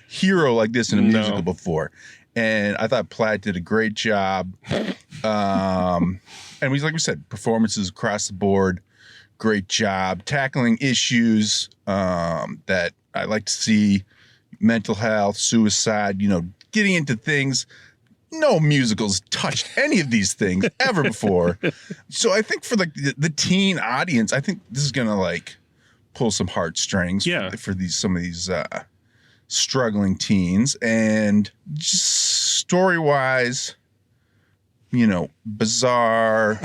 hero like this in a musical before. And I thought Platt did a great job. And we, like we said, performances across the board. Great job. Tackling issues that I like to see. Mental health, suicide, getting into things. No musicals touched any of these things ever before. So I think for the teen audience, I think this is gonna pull some heartstrings for some of these struggling teens. And just story wise, bizarre,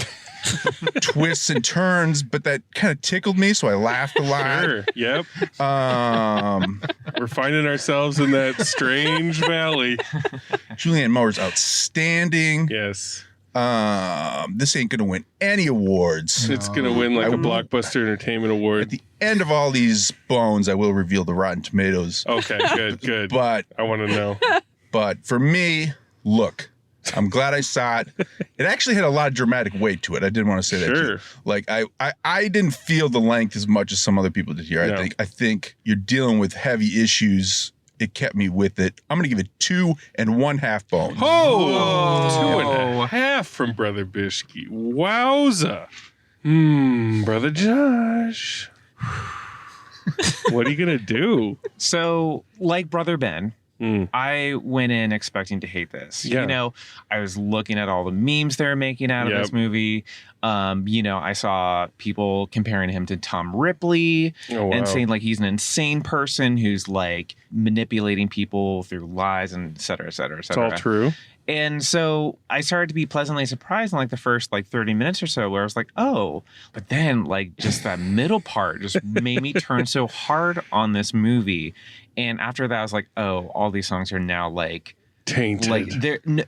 twists and turns, but that kind of tickled me, so I laughed a lot. Sure. Yep. We're finding ourselves in that strange valley. Julianne Moore's outstanding. Yes. This ain't gonna win any awards. It's gonna win like a Blockbuster Entertainment Award. At the end of all these bones, I will reveal the Rotten Tomatoes. Okay, good. But I want to know. But for me, look, I'm glad I saw it. It actually had a lot of dramatic weight to it. I did want to say that too. Like I didn't feel the length as much as some other people did here. No. I think you're dealing with heavy issues. It kept me with it. I'm going to give it 2 1/2 bones. Oh, 2.5 from Brother Bishke. Wowza. Brother Josh. What are you going to do? So, like Brother Ben, I went in expecting to hate this. Yeah. You know, I was looking at all the memes they were making out of this movie. You know, I saw people comparing him to Tom Ripley and saying like he's an insane person who's like manipulating people through lies and et cetera, et cetera, et cetera. It's all true. And so I started to be pleasantly surprised in like the first like 30 minutes or so where I was like, oh, but then like just that middle part just made me turn so hard on this movie. And after that, I was like, oh, all these songs are now like tainted. Like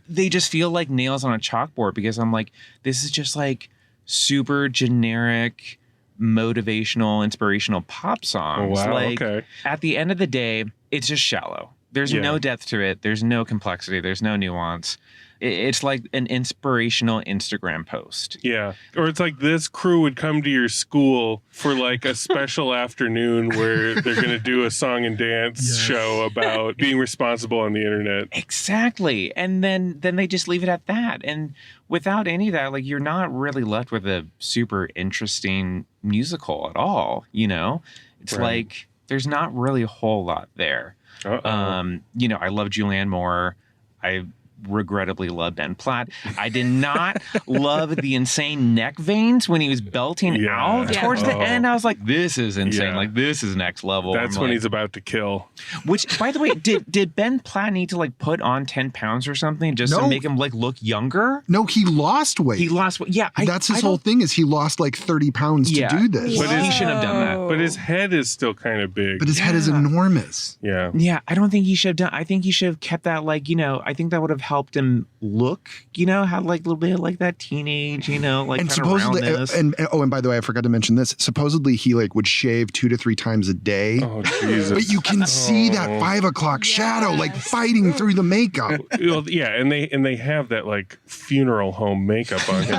they just feel like nails on a chalkboard because I'm like, this is just like super generic, motivational, inspirational pop songs. Oh, wow. Like Okay. at the end of the day, it's just shallow. There's no depth to it. There's no complexity. There's no nuance. It's like an inspirational Instagram post. Yeah. Or it's like this crew would come to your school for like a special afternoon where they're going to do a song and dance show about being responsible on the internet. Exactly. And then they just leave it at that. And without any of that, like you're not really left with a super interesting musical at all. You know, it's like there's not really a whole lot there. You know, I love Julianne Moore. I regrettably love Ben Platt. I did not love the insane neck veins when he was belting out towards the end. I was like, this is insane. Like this is next level. That's when he's about to kill. Which, by the way, did Ben Platt need to like put on 10 pounds or something just to make him like look younger? No, he lost weight. He lost weight. Yeah. That's his whole thing is he lost like 30 pounds to do this. But he shouldn't have done that. But his head is still kind of big. But his head is enormous. Yeah. Yeah. I don't think he should have done. I think he should have kept that like, you know, I think that would have helped him look, you know, had like a little bit like that teenage, you know, like and kind supposedly of roundness. and by the way, I forgot to mention this. Supposedly he like would shave 2 to 3 times a day. Oh Jesus. But you can see that 5 o'clock shadow like fighting through the makeup. Well, yeah, and they have that like funeral home makeup on him.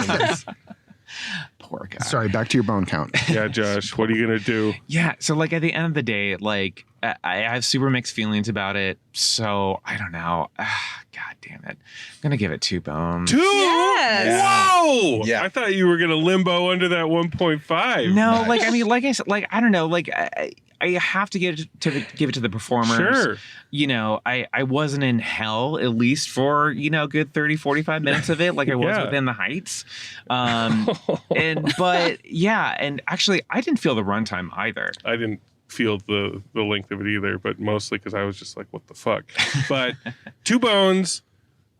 Poor guy. Sorry, back to your bone count. Yeah, Josh, what are you gonna do? Yeah, so like at the end of the day, like I have super mixed feelings about it. So I don't know. God damn it. I'm gonna give it 2 bones. 2? Yes. Whoa! Yeah. I thought you were gonna limbo under that 1.5. No, like I mean, like I said, like I don't know, like I have to give it to the performers. Sure. You know, I wasn't in hell at least for, you know, good 30, 45 minutes of it. Like I was within the heights. But yeah, and actually I didn't feel the runtime either. I didn't feel the length of it either, but mostly because I was just like, what the fuck? But 2 bones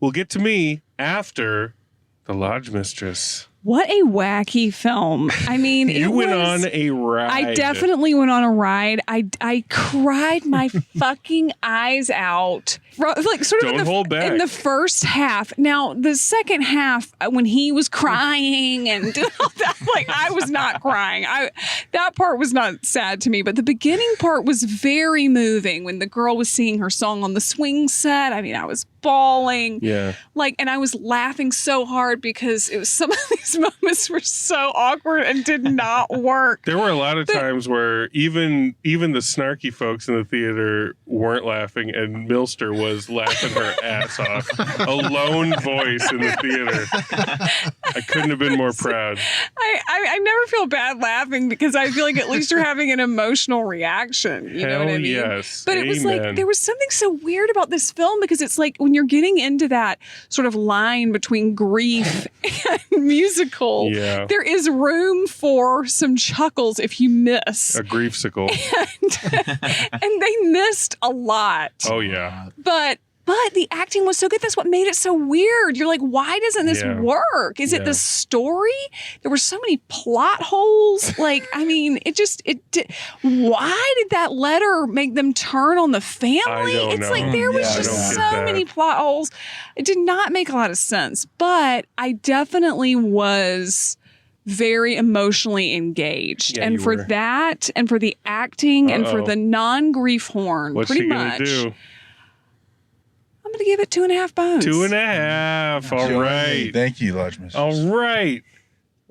will get to me after The Lodge Mistress. What a wacky film. I mean, you went on a ride. I definitely went on a ride. I cried my fucking eyes out. Like sort of Don't hold back. In the first half. Now, the second half, when he was crying and all that, like I was not crying. That part was not sad to me, but the beginning part was very moving when the girl was singing her song on the swing set. I mean, I was bawling. Yeah. Like, and I was laughing so hard because it was some of these moments were so awkward and did not work. There were a lot of times where even the snarky folks in the theater weren't laughing, and Milster was laughing her ass off. A lone voice in the theater. I couldn't have been more proud. I never feel bad laughing because I feel like at least you're having an emotional reaction. You know what I mean? Yes. But it was like there was something so weird about this film because it's like when you're getting into that sort of line between grief and musical, there is room for some chuckles if you miss. A griefsicle. And they missed a lot. Oh, yeah. But But the acting was so good. That's what made it so weird. You're like, why doesn't this work? Is it the story? There were so many plot holes. Like, I mean, why did that letter make them turn on the family? It's like there was just so many plot holes. It did not make a lot of sense. But I definitely was very emotionally engaged. And for that, and for the acting, and for the non-grief horn, What's pretty she gonna much. do? I'm going to give it 2.5 bones. 2.5. All right. Thank you, Large Mistress. All right.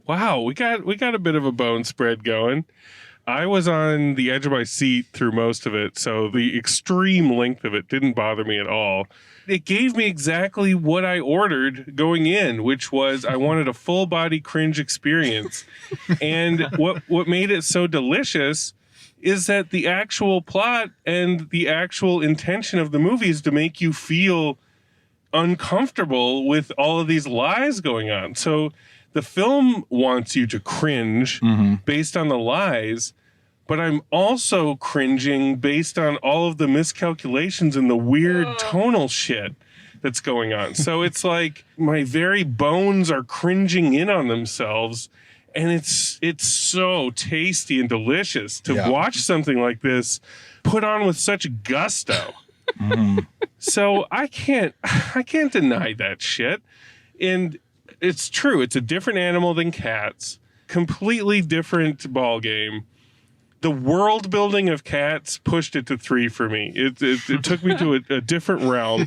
Wow, we got a bit of a bone spread going. I was on the edge of my seat through most of it, so the extreme length of it didn't bother me at all. It gave me exactly what I ordered going in, which was I wanted a full body cringe experience. And what made it so delicious is that the actual plot and the actual intention of the movie is to make you feel uncomfortable with all of these lies going on. So the film wants you to cringe based on the lies, but I'm also cringing based on all of the miscalculations and the weird tonal shit that's going on. So it's like my very bones are cringing in on themselves. And it's so tasty and delicious to watch something like this put on with such gusto. So I can't deny that shit. And it's true. It's a different animal than cats. Completely different ball game. The world building of Cats pushed it to 3 for me. It took me to a different realm.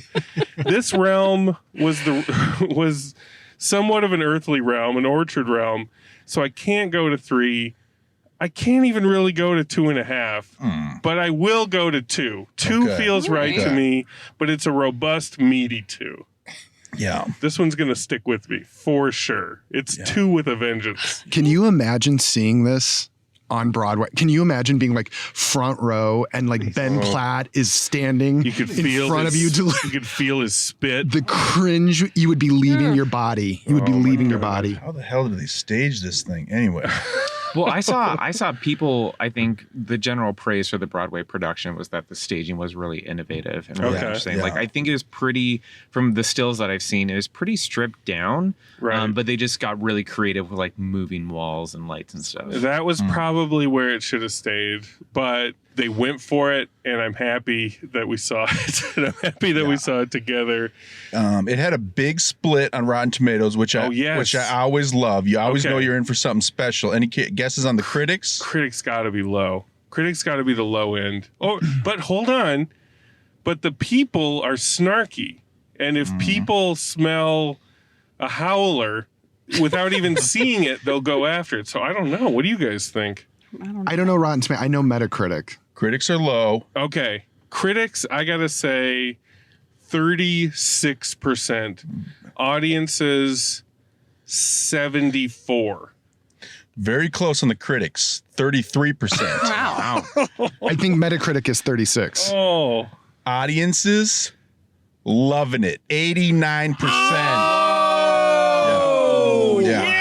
This realm was somewhat of an earthly realm, an orchard realm. So I can't go to 3. I can't even really go to 2.5, but I will go to 2. 2 feels right to me, but it's a robust, meaty 2. Yeah. This one's going to stick with me for sure. It's 2 with a vengeance. Can you imagine seeing this on Broadway? Can you imagine being like front row and like Ben Platt is standing You could in feel front of you? you could feel his spit. The cringe, you would be leaving your body. You would be leaving your body. How the hell did they stage this thing anyway? Well, I saw people, I think the general praise for the Broadway production was that the staging was really innovative and really interesting. Yeah. Like, I think it was pretty, from the stills that I've seen, it was pretty stripped down. Right. But they just got really creative with like moving walls and lights and stuff. That was probably where it should have stayed, but they went for it, and I'm happy that we saw it. And I'm happy that we saw it together. It had a big split on Rotten Tomatoes, which I always love. You always know you're in for something special. Any guesses on the critics? Critics got to be low. Critics got to be the low end. Oh, but hold on. But the people are snarky, and if people smell a howler without even seeing it, they'll go after it. So I don't know. What do you guys think? I don't know Rotten Tomatoes. I know Metacritic. Critics are low. Okay. Critics, I got to say 36%. Audiences, 74. Very close on the critics, 33%. Wow. I think Metacritic is 36. Oh. Audiences, loving it, 89%. Oh, yeah.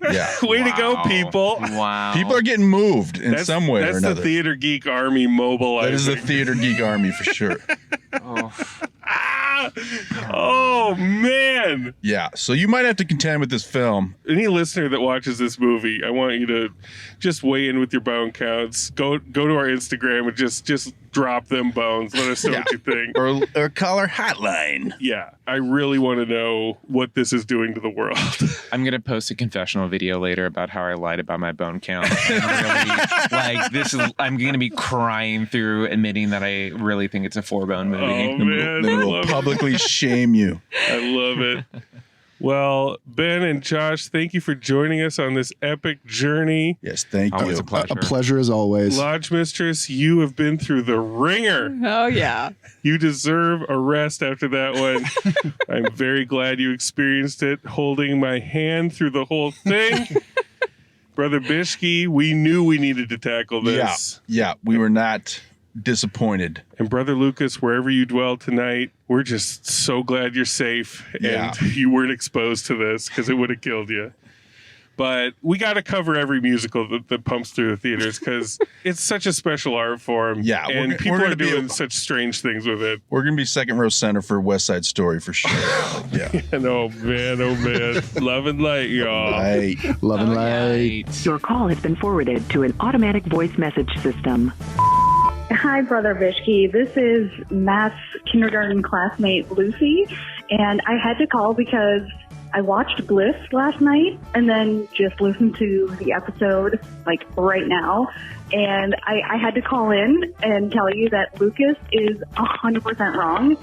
Yeah. Way to go, people. Wow. People are getting moved in some way or another. That's the Theater Geek Army mobilizing. That is the Theater Geek Army for sure. Oh, man. Yeah, so you might have to contend with this film. Any listener that watches this movie, I want you to just weigh in with your bone counts. Go to our Instagram and just drop them bones. Let us know what you think. Or call our hotline. Yeah, I really want to know what this is doing to the world. I'm going to post a confessional video later about how I lied about my bone count. I'm going to be crying through admitting that I really think it's a 4-bone movie. Oh, man. Then we'll publicly shame you. I love it. Well, Ben and Josh, thank you for joining us on this epic journey. Yes, thank you. Always a pleasure. A pleasure as always. Lodge Mistress, you have been through the ringer. Oh, yeah. You deserve a rest after that one. I'm very glad you experienced it, holding my hand through the whole thing. Brother Bishke, we knew we needed to tackle this. Yeah, we were not disappointed. And Brother Lucas, wherever you dwell tonight, we're just so glad you're safe and Yeah. you weren't exposed to this because it would have killed you. But we got to cover every musical that pumps through the theaters because it's such a special art form. Yeah, and people are doing such strange things with it. We're going to be second row center for West Side Story for sure. Yeah. And oh man. Love and light, y'all. Love and light. Your call has been forwarded to an automatic voice message system. Hi, Brother Bishke. This is Matt's kindergarten classmate, Lucy. And I had to call because I watched Bliss last night and then just listened to the episode like right now. And I had to call in and tell you that Lucas is 100% wrong.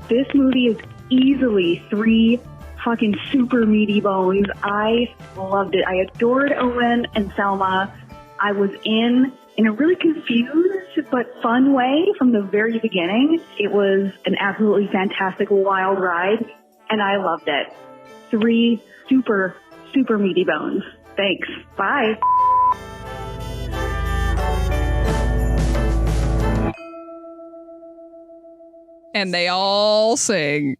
This movie is easily 3 fucking super meaty bones. I loved it. I adored Owen and Selma. I was in a really confused but fun way from the very beginning. It was an absolutely fantastic wild ride, and I loved it. 3 super, super meaty bones. Thanks. Bye. And they all sing.